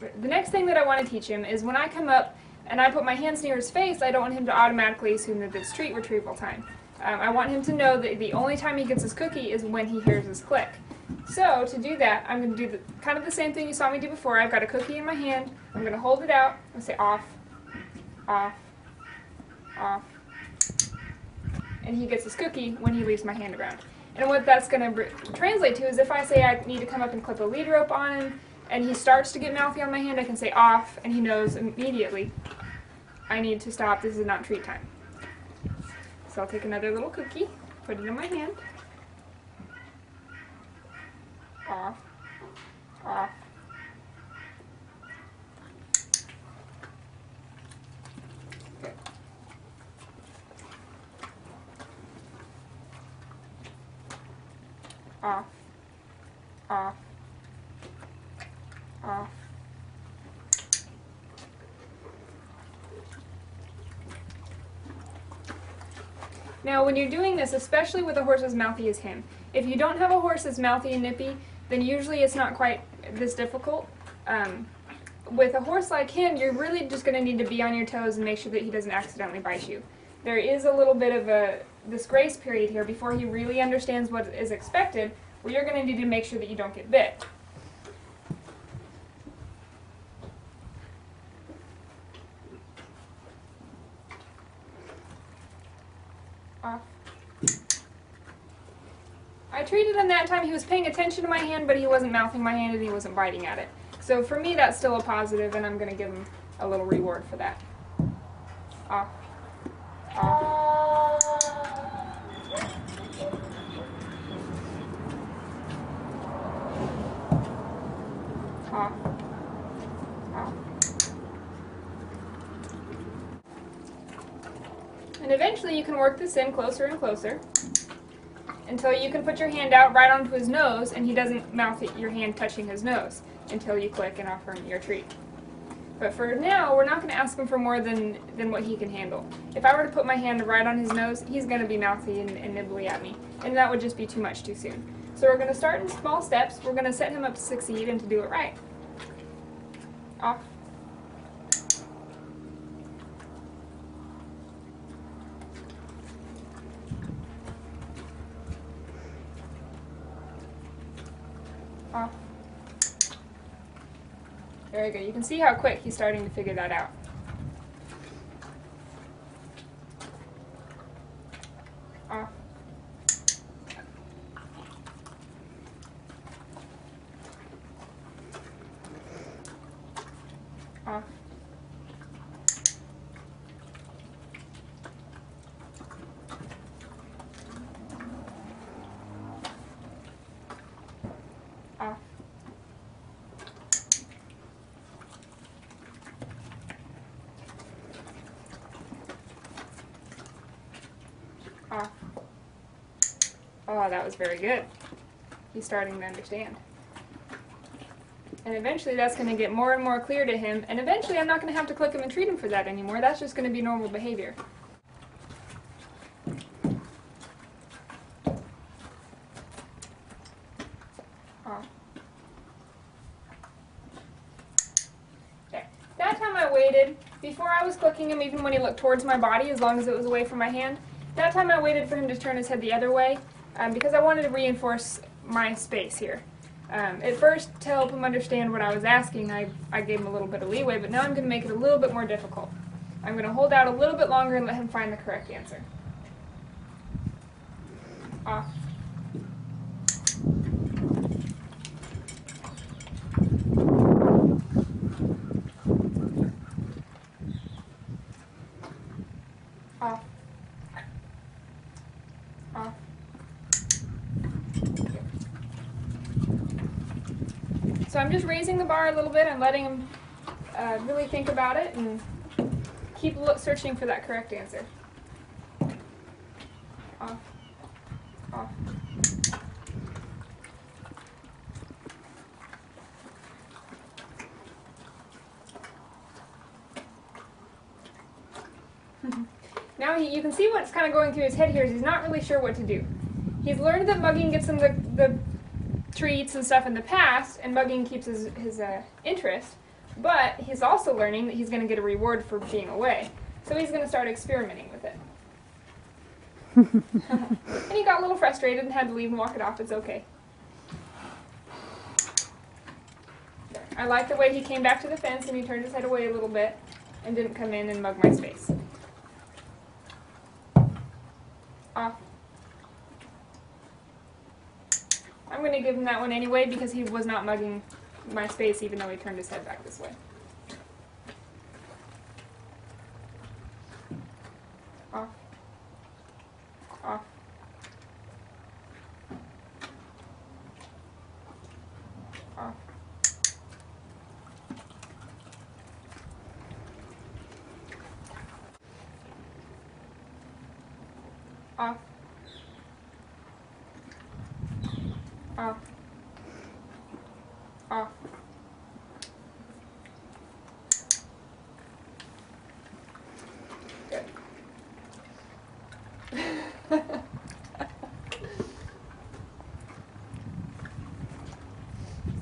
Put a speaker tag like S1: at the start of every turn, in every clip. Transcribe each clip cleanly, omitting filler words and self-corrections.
S1: The next thing that I want to teach him is when I come up and I put my hands near his face, I don't want him to automatically assume that it's treat retrieval time. I want him to know that the only time he gets his cookie is when he hears his click. So to do that, I'm going to do kind of the same thing you saw me do before. I've got a cookie in my hand. I'm going to hold it out and say off, off, off. And he gets his cookie when he leaves my hand around. And what that's going to translate to is if I say I need to come up and clip a lead rope on him, and he starts to get mouthy on my hand, I can say off, and he knows immediately, I need to stop, this is not treat time. So I'll take another little cookie, put it in my hand, off, off. Good. Off, off, off. Now when you're doing this, especially with a horse as mouthy as him, if you don't have a horse as mouthy and nippy, then usually it's not quite this difficult. With a horse like him, you're really just going to need to be on your toes and make sure that he doesn't accidentally bite you. There is a little bit of this grace period here before he really understands what is expected, where you're going to need to make sure that you don't get bit. Off. I treated him that time. He was paying attention to my hand, but he wasn't mouthing my hand and he wasn't biting at it. So for me, that's still a positive, and I'm going to give him a little reward for that. Off. Off. Off. Off. And eventually you can work this in closer and closer until you can put your hand out right onto his nose and he doesn't mouth your hand touching his nose until you click and offer him your treat. But for now, we're not going to ask him for more than what he can handle. If I were to put my hand right on his nose, he's going to be mouthy and nibbly at me, and that would just be too much too soon. So we're going to start in small steps. We're going to set him up to succeed and to do it right. Off. Off. Very good. You can see how quick he's starting to figure that out. Off. Off. Off. Off. Oh, that was very good. He's starting to understand. And eventually that's going to get more and more clear to him, and eventually I'm not going to have to click him and treat him for that anymore. That's just going to be normal behavior. Off. Okay. That time I waited. Before I was clicking him, even when he looked towards my body, as long as it was away from my hand, that time I waited for him to turn his head the other way because I wanted to reinforce my space here. At first, to help him understand what I was asking, I gave him a little bit of leeway, but now I'm going to make it a little bit more difficult. I'm going to hold out a little bit longer and let him find the correct answer. Off. Off. Off. So I'm just raising the bar a little bit and letting him really think about it and keep searching for that correct answer. Off. Off. Now you can see what's kind of going through his head here is he's not really sure what to do. He's learned that mugging gets him the treats and stuff in the past, and mugging keeps his interest. But he's also learning that he's going to get a reward for being away. So he's going to start experimenting with it. And he got a little frustrated and had to leave and walk it off. It's okay. I like the way he came back to the fence and he turned his head away a little bit and didn't come in and mug my space. Off. I'm going to give him that one anyway because he was not mugging my space even though he turned his head back this way. Off. Off. Off. Off. Off. Off. Good.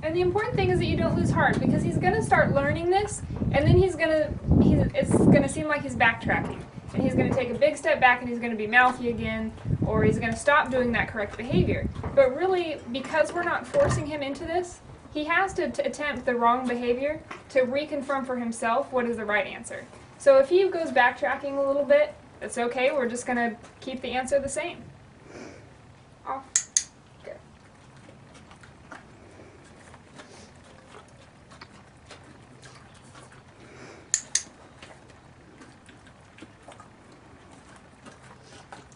S1: And the important thing is that you don't lose heart because he's going to start learning this and then it's going to seem like he's backtracking. And he's going to take a big step back and he's going to be mouthy again, or he's going to stop doing that correct behavior. But really, because we're not forcing him into this, he has to attempt the wrong behavior to reconfirm for himself what is the right answer. So if he goes backtracking a little bit, that's okay. We're just going to keep the answer the same. Off. Good.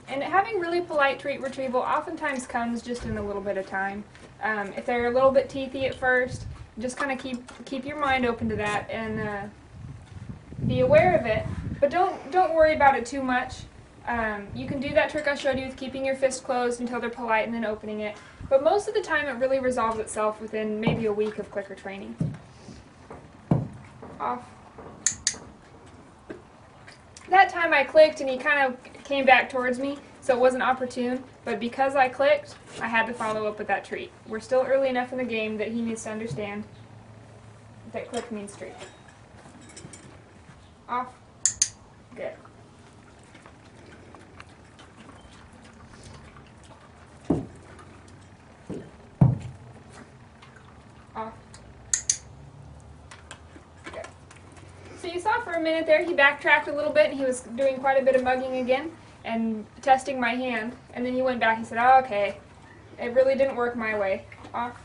S1: And having really polite treat retrieval oftentimes comes just in a little bit of time. If they're a little bit teethy at first, just kind of keep your mind open to that and be aware of it. But don't worry about it too much. You can do that trick I showed you with keeping your fist closed until they're polite and then opening it. But most of the time it really resolves itself within maybe a week of clicker training. Off. That time I clicked and he kind of came back towards me, so it wasn't opportune, but because I clicked, I had to follow up with that treat. We're still early enough in the game that he needs to understand that click means treat. Off. Good. Off. Good. So you saw for a minute there he backtracked a little bit and he was doing quite a bit of mugging again and testing my hand, and then he went back and said, oh, okay, it really didn't work my way. Off.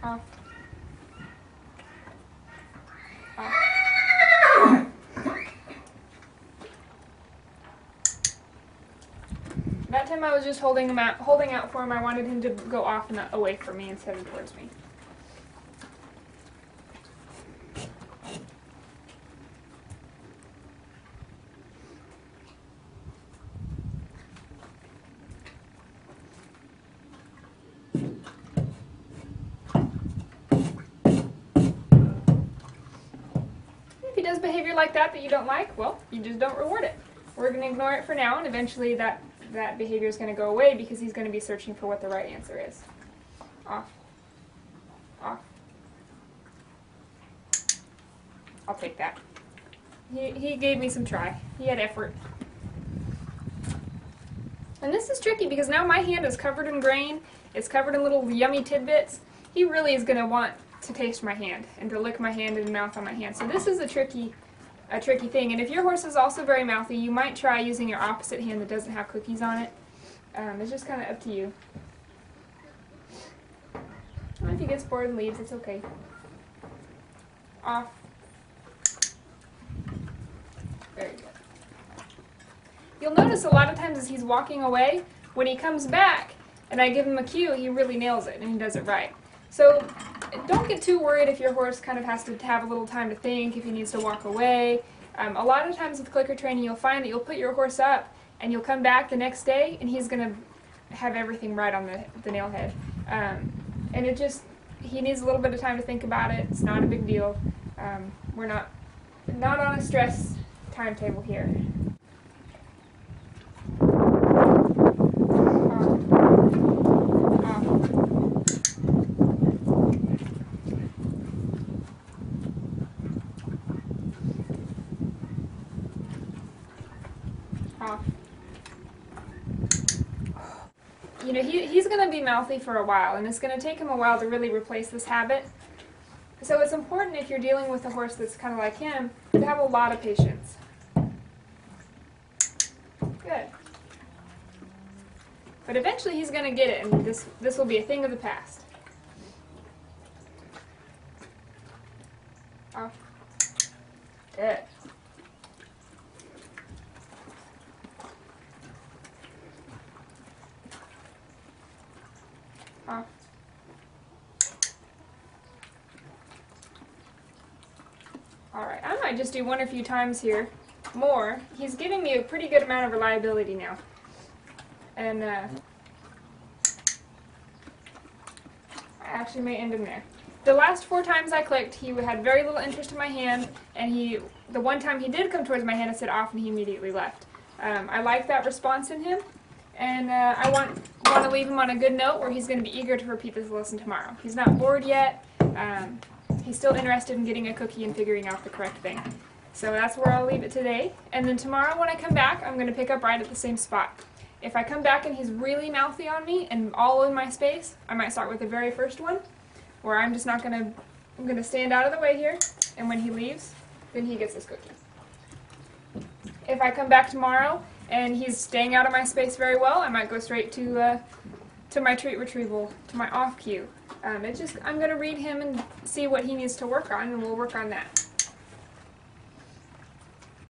S1: Off. Off. That time I was just holding out for him. I wanted him to go off and away from me instead of towards me. If he does behavior like that you don't like, well, you just don't reward it. We're going to ignore it for now, and eventually that behavior is going to go away because he's going to be searching for what the right answer is. Off. Off. I'll take that. He gave me some try. He had effort. And this is tricky because now my hand is covered in grain. It's covered in little yummy tidbits. He really is going to want to taste my hand and to lick my hand and mouth on my hand. So this is a tricky thing. And if your horse is also very mouthy, you might try using your opposite hand that doesn't have cookies on it. It's just kind of up to you. And if he gets bored and leaves, it's okay. Off. Very good. You'll notice a lot of times as he's walking away, when he comes back and I give him a cue, he really nails it and he does it right. So don't get too worried if your horse kind of has to have a little time to think, if he needs to walk away. A lot of times with clicker training, you'll find that you'll put your horse up and you'll come back the next day and he's going to have everything right on the nail head. And he needs a little bit of time to think about it. It's not a big deal. We're not on a stress timetable here. Off. You know, he's going to be mouthy for a while, and it's going to take him a while to really replace this habit. So it's important, if you're dealing with a horse that's kind of like him, to have a lot of patience. Good. But eventually he's going to get it, and this will be a thing of the past. Off. Good. Off. Alright, I might just do one or few times here. More. He's giving me a pretty good amount of reliability now. And I actually may end him there. The last 4 times I clicked, he had very little interest in my hand, and the one time he did come towards my hand, I said off, and he immediately left. I like that response in him, and I want to leave him on a good note where he's going to be eager to repeat this lesson tomorrow. He's not bored yet. He's still interested in getting a cookie and figuring out the correct thing. So that's where I'll leave it today. And then tomorrow when I come back, I'm going to pick up right at the same spot. If I come back and he's really mouthy on me and all in my space, I might start with the very first one, where I'm just not going to, I'm going to stand out of the way here, and when he leaves, then he gets his cookie. If I come back tomorrow and he's staying out of my space very well, I might go straight to my treat retrieval, to my off cue. I'm going to read him and see what he needs to work on, and we'll work on that.